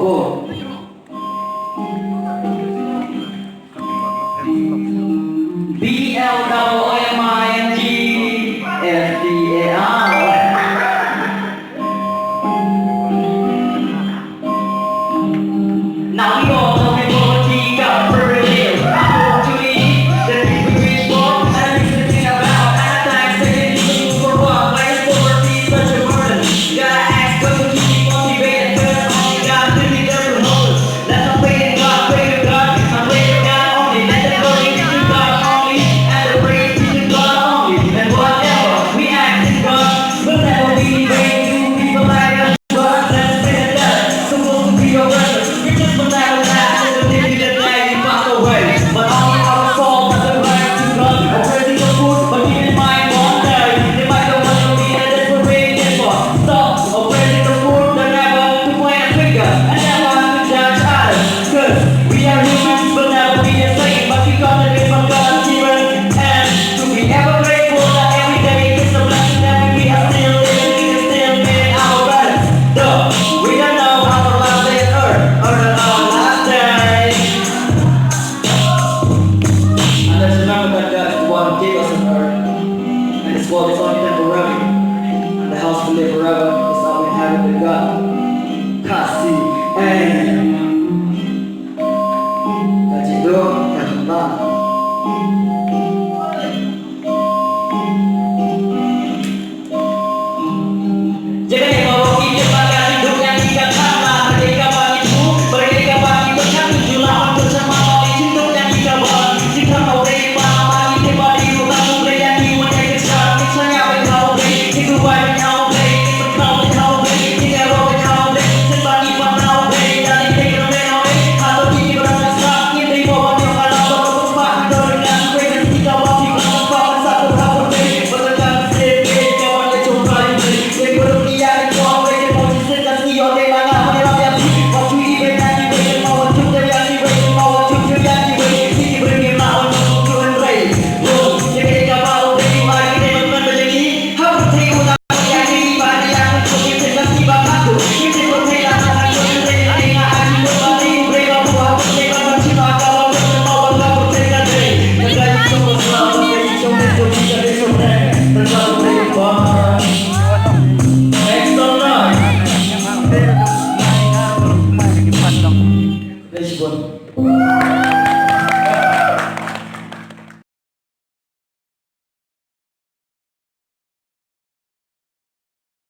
whoa. BLOOMINGFDAR. Now we all know we poverty got privilege. Opportunity that we reach for, and we should think about. At times, taking you for what? Why is poverty such a burden? You gotta ask what to keep motivated, cause all you got to be there to hold. Let them pray to God, pray to God, and pray to God only. Let them glory be to God only, and the praise be to God only. And whatever we ask in God, will never be vain to people like us. But let's say that supposed to be your record. We just will never last in the day that you pass away. But only our soul has the right to God. Already the food, but keep in mind one day they might know what you need and desperate for. So, already the food, the never to point a finger and never to judge others. Cause we are humans, but never be the same. But we got to live from God's given and to be ever grateful that every day is a blessing that we are still living, we can still make our balance. Though we don't know how to last this earth or the last day. And let's remember that God is the one who gave us an earth, and this world is only temporary, and the house to live forever is all we have with God.